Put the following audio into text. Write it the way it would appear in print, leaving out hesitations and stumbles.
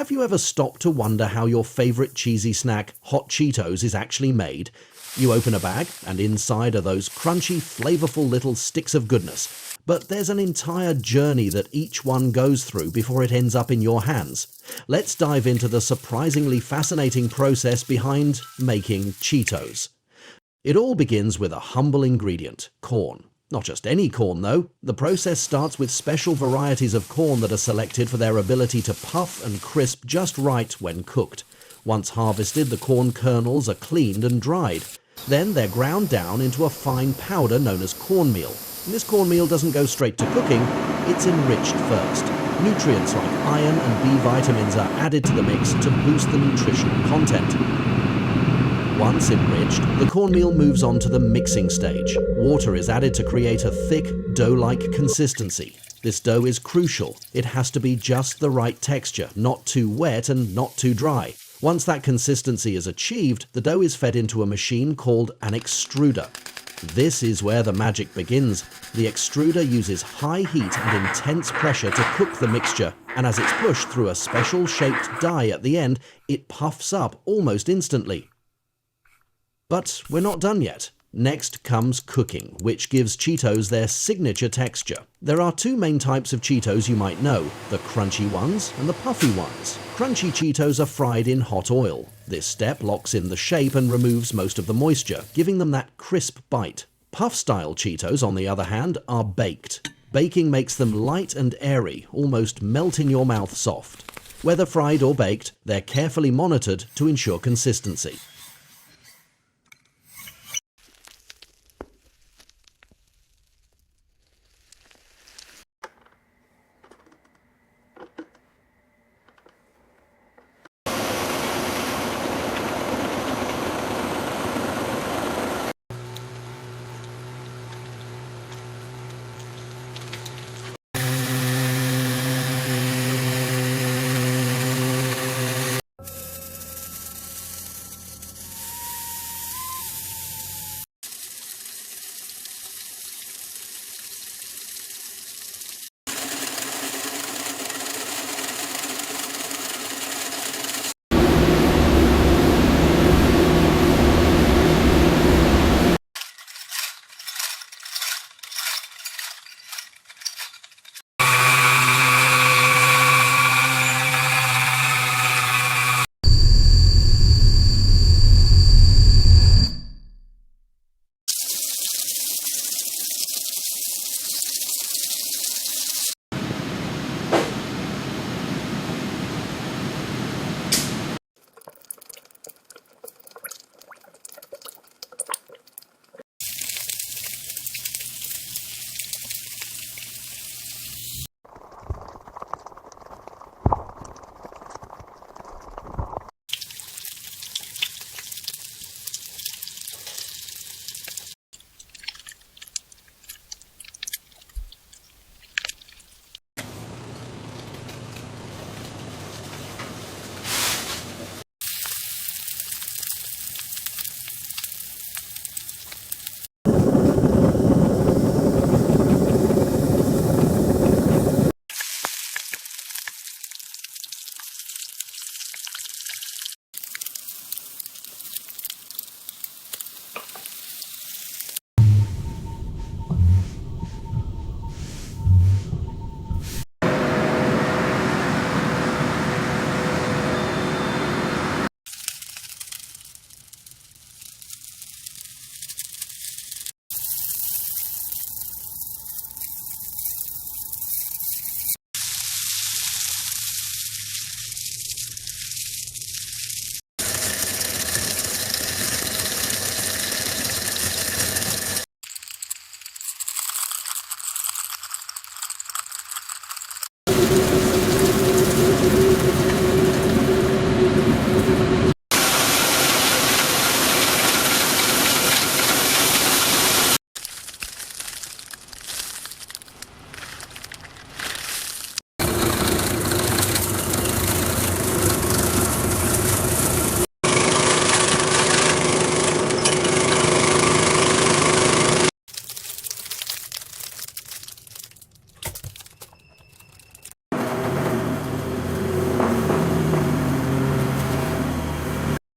Have you ever stopped to wonder how your favorite cheesy snack, Hot Cheetos, is actually made? You open a bag, and inside are those crunchy, flavorful little sticks of goodness. But there's an entire journey that each one goes through before it ends up in your hands. Let's dive into the surprisingly fascinating process behind making Cheetos. It all begins with a humble ingredient, corn. Not just any corn though. The process starts with special varieties of corn that are selected for their ability to puff and crisp just right when cooked. Once harvested, the corn kernels are cleaned and dried. Then they're ground down into a fine powder known as cornmeal. This cornmeal doesn't go straight to cooking, it's enriched first. Nutrients like iron and B vitamins are added to the mix to boost the nutritional content. Once enriched, the cornmeal moves on to the mixing stage. Water is added to create a thick, dough-like consistency. This dough is crucial. It has to be just the right texture, not too wet and not too dry. Once that consistency is achieved, the dough is fed into a machine called an extruder. This is where the magic begins. The extruder uses high heat and intense pressure to cook the mixture, and as it's pushed through a special shaped die at the end, it puffs up almost instantly. But we're not done yet. Next comes cooking, which gives Cheetos their signature texture. There are two main types of Cheetos you might know, the crunchy ones and the puffy ones. Crunchy Cheetos are fried in hot oil. This step locks in the shape and removes most of the moisture, giving them that crisp bite. Puff-style Cheetos, on the other hand, are baked. Baking makes them light and airy, almost melt in your mouth soft. Whether fried or baked, they're carefully monitored to ensure consistency.